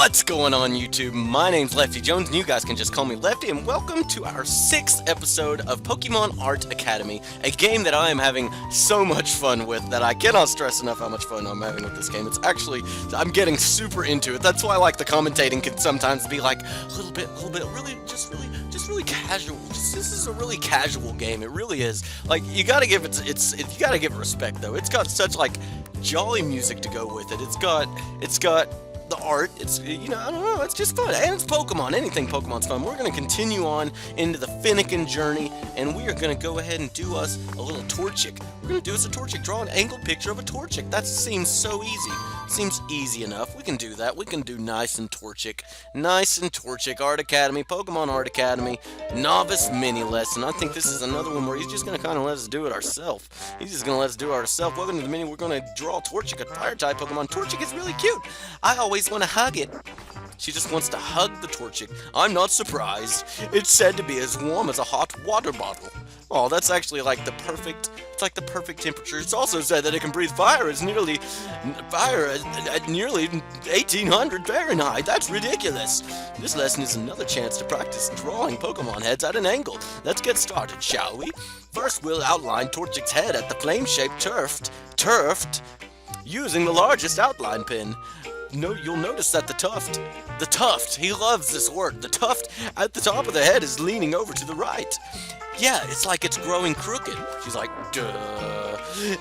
What's going on YouTube? My name's Lefty Jones and you guys can just call me Lefty, and welcome to our 6th episode of Pokemon Art Academy, a game that I am having so much fun with that I cannot stress enough how much fun I'm having with this game. It's actually, I'm getting super into it. That's why like the commentating can sometimes be like a little bit, really casual. This is a really casual game. It really is. Like you gotta give it, you gotta give it respect though. It's got such like jolly music to go with it. It's got the art, it's, I don't know, it's just fun, and it's Pokemon. Anything Pokemon's fun. We're going to continue on into the Finnegan journey, and we are going to go ahead and do us a little Torchic. We're going to do us a Torchic, draw an angled picture of a Torchic. That seems so easy. Seems easy enough. We can do that. We can do nice and Torchic. Nice and Torchic. Art Academy, Pokemon Art Academy, Novice Mini Lesson. I think this is another one where he's just going to kind of let us do it ourselves. He's just going to let us do it ourselves. Welcome to the mini. We're going to draw Torchic, a fire-type Pokemon. Torchic is really cute. I always want to hug it. She just wants to hug the Torchic. I'm not surprised. It's said to be as warm as a hot water bottle. Oh, that's actually like the perfect, it's like the perfect temperature. It's also said that it can breathe fire at nearly 1800 Fahrenheit. That's ridiculous. This lesson is another chance to practice drawing Pokemon heads at an angle. Let's get started, shall we? First, we'll outline Torchic's head at the flame-shaped turfed, using the largest outline pen. No, you'll notice that the tuft, he loves this word. The tuft at the top of the head is leaning over to the right. Yeah, it's like it's growing crooked. She's like, duh.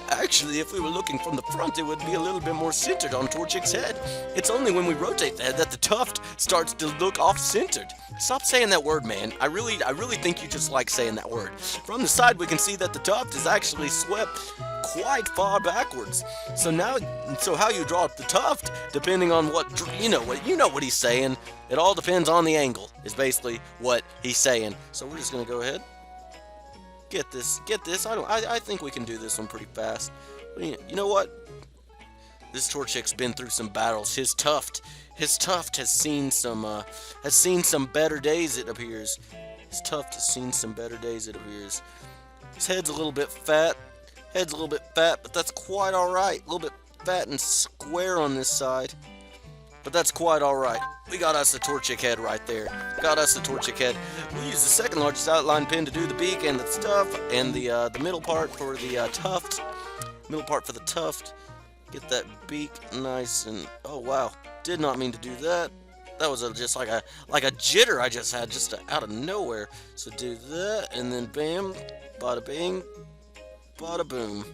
Actually, if we were looking from the front, it would be a little bit more centered on Torchic's head. It's only when we rotate the head that the tuft starts to look off-centered. Stop saying that word, man. I really think you just like saying that word. From the side, we can see that the tuft is actually swept quite far backwards. So how you draw the tuft, depending on what what he's saying. It all depends on the angle. Is basically what he's saying. So we're just gonna go ahead. Get this. I think we can do this one pretty fast. You know what? This Torchic's been through some battles. His tuft has seen some better days, it appears. His tuft has seen some better days, it appears. His head's a little bit fat. But that's quite alright. A little bit fat and square on this side. But that's quite alright. We got us a Torchic head right there. Got us a Torchic head. We'll use the second largest outline pen to do the beak and the stuff, and the middle part for the tuft. Middle part for the tuft. Get that beak nice and, oh wow, did not mean to do that. That was just like a jitter I just had just out of nowhere. So do that, and then bam, bada bing, bada boom.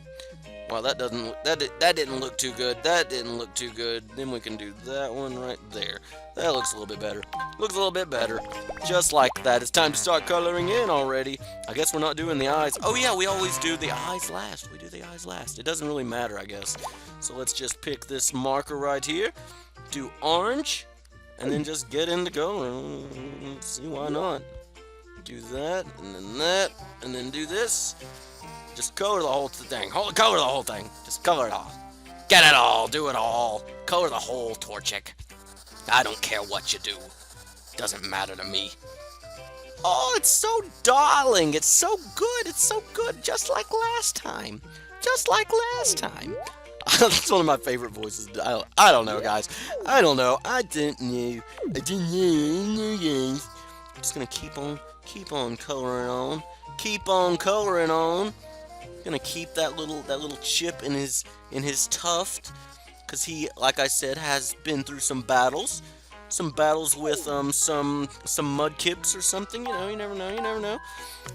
Wow, that didn't look too good. That didn't look too good. Then we can do that one right there. That looks a little bit better. Looks a little bit better. Just like that. It's time to start coloring in already. I guess we're not doing the eyes. Oh yeah, we always do the eyes last. We do the eyes last. It doesn't really matter, I guess. So let's just pick this marker right here. Do orange. And then just get into going. Let's see, why not? Do that, and then that, and then do this. Just color the whole thing. Color the whole thing. Just color it all. Get it all. Do it all. Color the whole Torchic. I don't care what you do. Doesn't matter to me. Oh, it's so darling. It's so good. It's so good. Just like last time. Just like last time. That's one of my favorite voices. I don't know, guys. I don't know. I didn't know. Yes. I'm just gonna keep on coloring on. Keep on coloring on. Gonna keep that little chip in his tuft, because he, like I said, has been through some battles with some mudkips or something. You never know.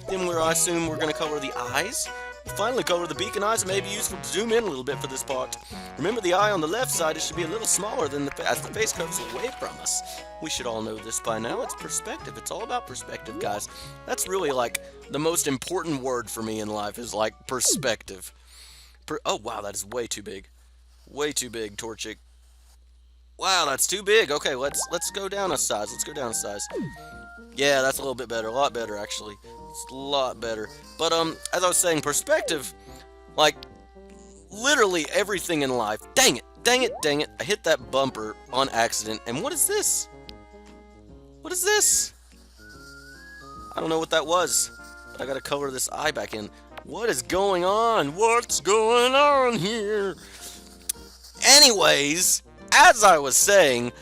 Then I assume we're gonna color the eyes. We'll finally color the beak and eyes, and maybe zoom in a little bit for this part. Remember, the eye on the left side, it should be a little smaller than as the face curves away from us. We should all know this by now. It's perspective. It's all about perspective, guys. That's really like the most important word for me in life, is like perspective. Oh wow, that is way too big. Way too big, Torchic. Wow, that's too big. Okay, let's go down a size. Let's go down a size. Yeah, that's a little bit better. A lot better, actually. It's a lot better. But as I was saying, perspective, like literally everything in life. Dang it. I hit that bumper on accident. And what is this? What is this? I don't know what that was. But I gotta color this eye back in. What is going on? What's going on here? Anyways, as I was saying,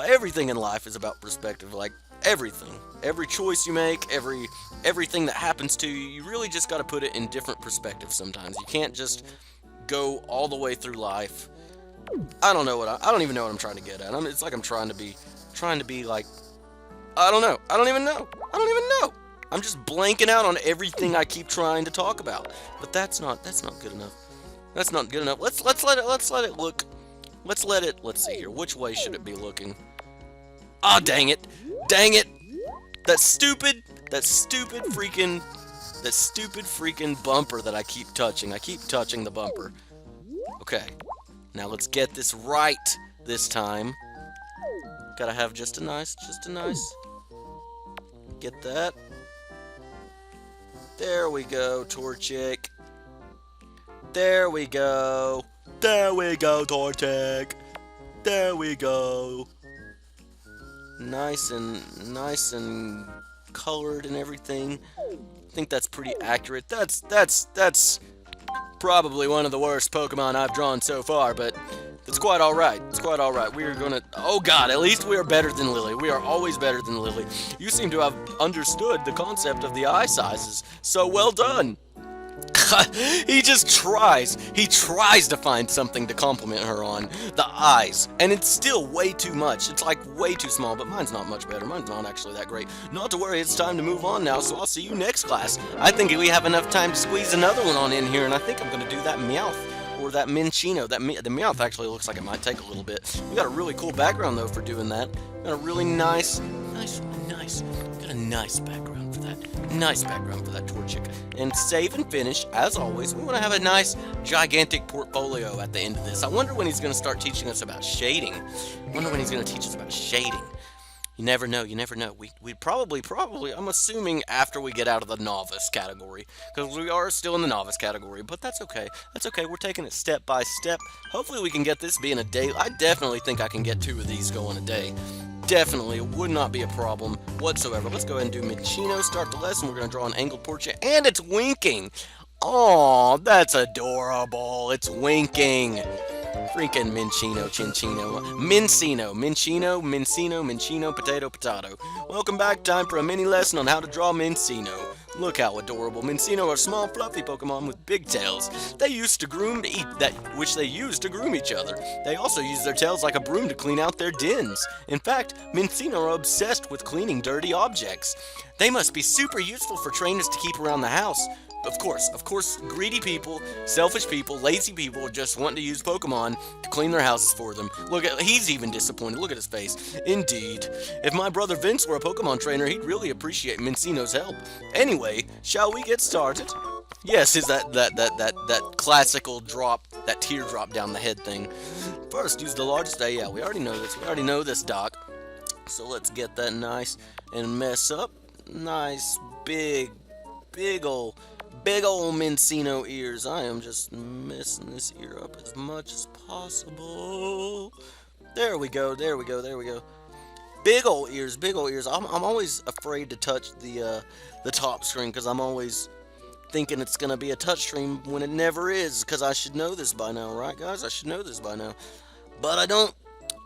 Everything in life is about perspective. Like everything, every choice you make, everything that happens to you, you really just got to put it in different perspectives. Sometimes you can't just go all the way through life. I don't know I don't even know what I'm trying to get at. It's like I'm trying to be like, I don't know. I don't even know. I'm just blanking out on everything I keep trying to talk about. But that's not good enough. That's not good enough. Let's let it look. Let's see here. Which way should it be looking? Ah, dang it. Dang it. That stupid freaking bumper that I keep touching. I keep touching the bumper. Okay. Now let's get this right this time. Gotta have just a nice. Get that. There we go, Torchic. There we go. There we go, Torchic. There we go. Nice and colored and everything. I think that's pretty accurate. That's probably one of the worst Pokemon I've drawn so far, but it's quite alright. It's quite alright. We are gonna... Oh god, at least we are better than Lily. We are always better than Lily. You seem to have understood the concept of the eye sizes. So well done. He just tries. He tries to find something to compliment her on. The eyes. And it's still way too much. It's like way too small, but mine's not much better. Mine's not actually that great. Not to worry, it's time to move on now, so I'll see you next class. I think we have enough time to squeeze another one on in here, and I think I'm going to do that Meowth. Or that Minccino. The Meowth actually looks like it might take a little bit. We got a really cool background, though, for doing that. Got a really nice background for that. Nice background for that Torchic. And save and finish, as always. We want to have a nice, gigantic portfolio at the end of this. I wonder when he's going to start teaching us about shading. You never know, We'd probably, I'm assuming after we get out of the novice category. Because we are still in the novice category, but that's okay. That's okay, we're taking it step by step. Hopefully we can get this being a day. I definitely think I can get 2 of these going a day. Definitely, it would not be a problem whatsoever. Let's go ahead and do Minccino, start the lesson. We're going to draw an angled portrait, and it's winking. Aw, that's adorable. It's winking. Freaking Minccino, potato. Welcome back, time for a mini lesson on how to draw Minccino. Look how adorable. Minccino are small, fluffy Pokemon with big tails. They used to groom each other. They also use their tails like a broom to clean out their dens. In fact, Minccino are obsessed with cleaning dirty objects. They must be super useful for trainers to keep around the house. Of course, greedy people, selfish people, lazy people just want to use Pokemon to clean their houses for them. He's even disappointed. Look at his face. Indeed. If my brother Vince were a Pokemon trainer, he'd really appreciate Minccino's help. Anyway, shall we get started? Yes, is that classical drop, that teardrop down the head thing. First, use the largest. Yeah, we already know this. We already know this, Doc. So let's get that nice and mess up. Nice, big ol' Minccino ears. I am just messing this ear up as much as possible. There we go. Big ol' ears. I'm always afraid to touch the top screen because I'm always thinking it's gonna be a touch screen when it never is. Because I should know this by now, right, guys? I should know this by now, but I don't.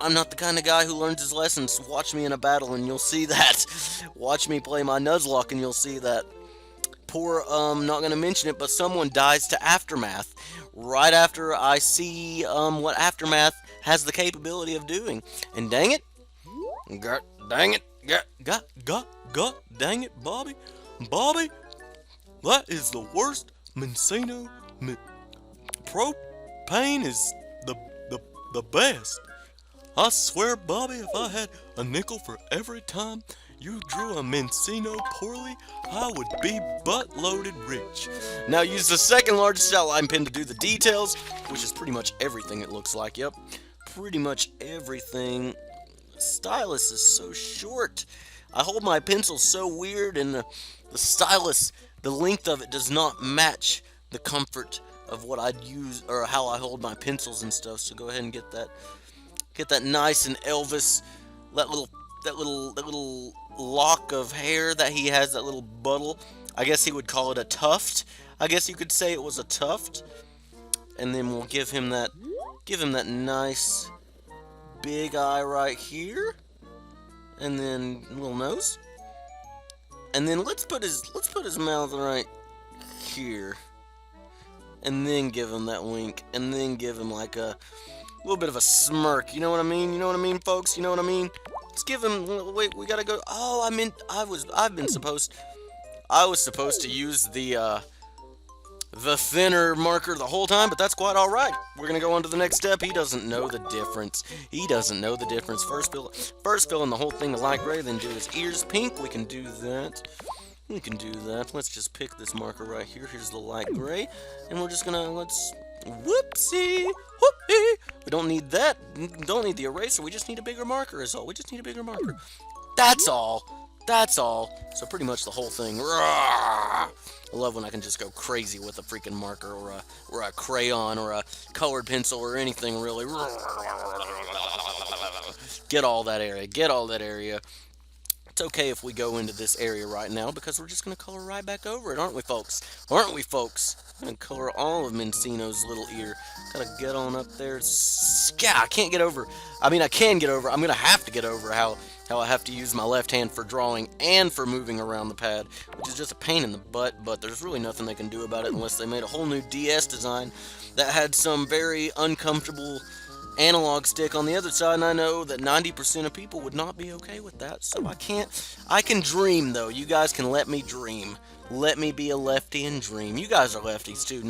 I'm not the kind of guy who learns his lessons. Watch me in a battle and you'll see that. Watch me play my Nuzlocke and you'll see that. Poor, not gonna mention it, but someone dies to Aftermath right after I see what Aftermath has the capability of doing. And dang it, dang it, Bobby, that is the worst Minccino. Propane is the best. I swear, Bobby, if I had a nickel for every time you drew a Minccino poorly, I would be butt-loaded rich. Now use the second largest outline pen to do the details, which is pretty much everything it looks like, yep. Pretty much everything. The stylus is so short. I hold my pencil so weird, and the stylus, the length of it does not match the comfort of what I'd use, or how I hold my pencils and stuff, so go ahead and get that nice and Elvis, that little lock of hair that he has, that little buttle. I guess he would call it a tuft. I guess you could say it was a tuft. And then we'll give him that nice big eye right here. and then little nose, and then let's put his mouth right here, and then give him that wink, and then give him like a little bit of a smirk. You know what I mean? You know what I mean, folks? You know what I mean? Let's give him. Wait, we gotta go. Oh, I was supposed to use the thinner marker the whole time, but that's quite all right. We're gonna go on to the next step. He doesn't know the difference. He doesn't know the difference. First fill in the whole thing a light gray, then do his ears pink. We can do that. We can do that. Let's just pick this marker right here. Here's the light gray, and we're just gonna whoopsie, whoopee. We don't need that. Don't need the eraser. We just need a bigger marker. Is all. We just need a bigger marker. That's all. That's all. So pretty much the whole thing. Rawr! I love when I can just go crazy with a freaking marker or a crayon or a colored pencil or anything really. Get all that area. Get all that area. It's okay if we go into this area right now because we're just going to color right back over it, aren't we, folks? Aren't we, folks? I'm going to color all of Minccino's little ear. Gotta get on up there. Yeah, I can't get over. I mean, I can get over. I'm going to have to get over how I have to use my left hand for drawing and for moving around the pad, which is just a pain in the butt, but there's really nothing they can do about it unless they made a whole new DS design that had some very uncomfortable analog stick on the other side, and I know that 90% of people would not be okay with that, so I can dream, though. You guys can let me dream. Let me be a lefty and dream. You guys are lefties, too.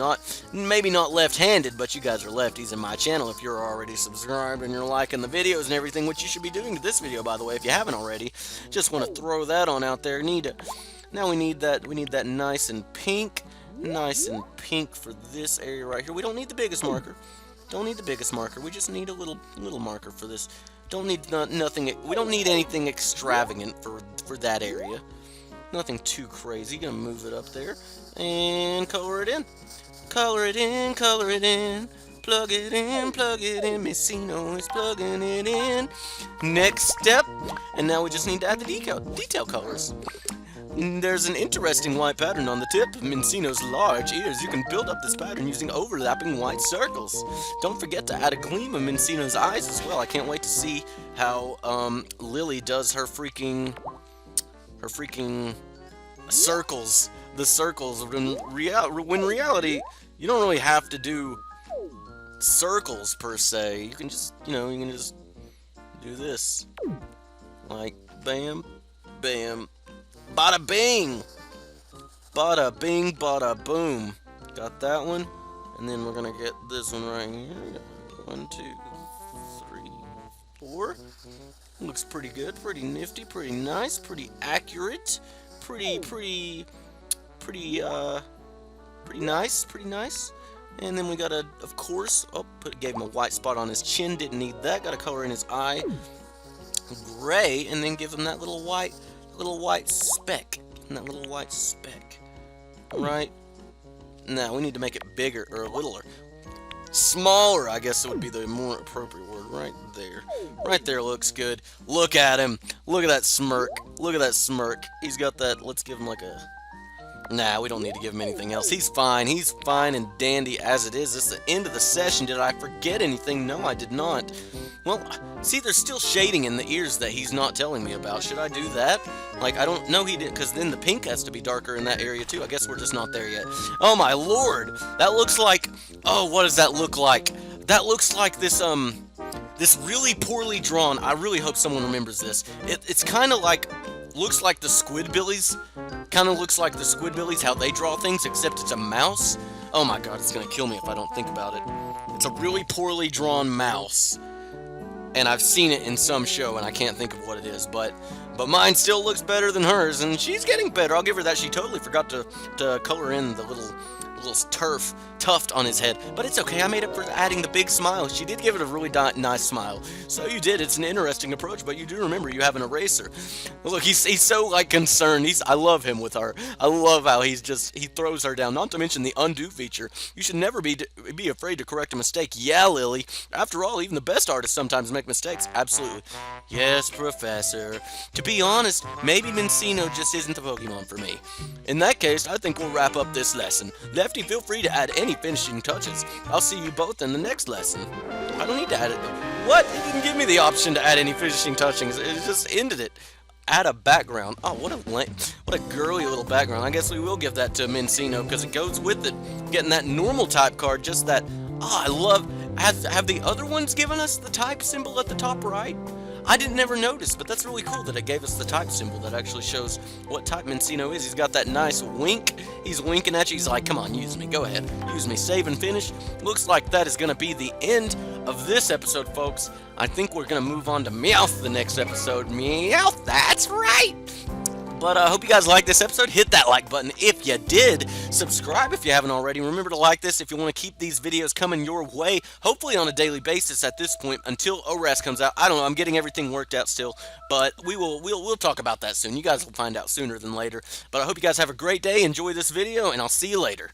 Maybe not left-handed, but you guys are lefties in my channel if you're already subscribed and you're liking the videos and everything, which you should be doing to this video, by the way, if you haven't already. Just want to throw that on out there. Now we need that nice and pink. Nice and pink for this area right here. We don't need the biggest marker. Don't need the biggest marker. We just need a little marker for this. Don't need nothing. We don't need anything extravagant for that area. Nothing too crazy. Gonna move it up there and color it in. Color it in. Color it in. Plug it in. Plug it in. Minccino is plugging it in. Next step. And now we just need to add the detail colors. There's an interesting white pattern on the tip of Minccino's large ears. You can build up this pattern using overlapping white circles. Don't forget to add a gleam of Minccino's eyes as well. I can't wait to see how Lily does her freaking circles. The circles. When reality, you don't really have to do circles per se. You can just, you can just do this. Like, bam, bam. Bada bing! Bada bing, bada boom. Got that one. And then we're gonna get this one right here. 1, 2, 3, 4. Looks pretty good, pretty nifty, pretty nice, pretty accurate, pretty nice. And then we gotta, of course, gave him a white spot on his chin, didn't need that. Gotta color in his eye gray, and then give him that little white speck. That little white speck. Right? Now we need to make it bigger or littler. Smaller, I guess it would be the more appropriate word. Right there. Right there looks good. Look at him. Look at that smirk. Look at that smirk. He's got that. Let's give him like a... Nah, we don't need to give him anything else. He's fine. He's fine and dandy as it is. This is the end of the session. Did I forget anything? No, I did not. Well, see, there's still shading in the ears that he's not telling me about. Should I do that? Like, I don't know he did, because then the pink has to be darker in that area, too. I guess we're just not there yet. Oh, my lord! That looks like... Oh, what does that look like? That looks like this, this really poorly drawn... I really hope someone remembers this. It's kind of like... Looks like the Squidbillies. Kind of looks like the Squidbillies, how they draw things, except it's a mouse. Oh my god, it's gonna kill me if I don't think about it. It's a really poorly drawn mouse. And I've seen it in some show, and I can't think of what it is, but mine still looks better than hers, and she's getting better. I'll give her that. She totally forgot to color in the little tuft on his head, but it's okay. I made up for adding the big smile. She did give it a really nice smile. So you did. It's an interesting approach, but you do remember you have an eraser. Look, he's so like concerned. I love him with her. I love how he throws her down. Not to mention the undo feature. You should never be afraid to correct a mistake. Yeah, Lily. After all, even the best artists sometimes make mistakes. Absolutely. Yes, Professor. To be honest, maybe Minccino just isn't the Pokemon for me. In that case, I think we'll wrap up this lesson. Lefty, feel free to add any finishing touches. I'll see you both in the next lesson. I don't need to add it. What? It didn't give me the option to add any finishing touchings. It just ended it. Add a background. Oh, what a girly little background. I guess we will give that to Minccino because it goes with it. Getting that normal type card, just that. Oh, I love. Have the other ones given us the type symbol at the top right? I didn't never notice, but that's really cool that it gave us the type symbol that actually shows what type Minccino is. He's got that nice wink. He's winking at you. He's like, come on, use me. Go ahead. Use me. Save and finish. Looks like that is going to be the end of this episode, folks. I think we're going to move on to Meowth the next episode. Meowth, that's right. But I hope you guys liked this episode. Hit that like button if you did. Subscribe if you haven't already. Remember to like this if you want to keep these videos coming your way, hopefully on a daily basis at this point until ORAS comes out. I don't know. I'm getting everything worked out still, but we'll talk about that soon. You guys will find out sooner than later. But I hope you guys have a great day. Enjoy this video, and I'll see you later.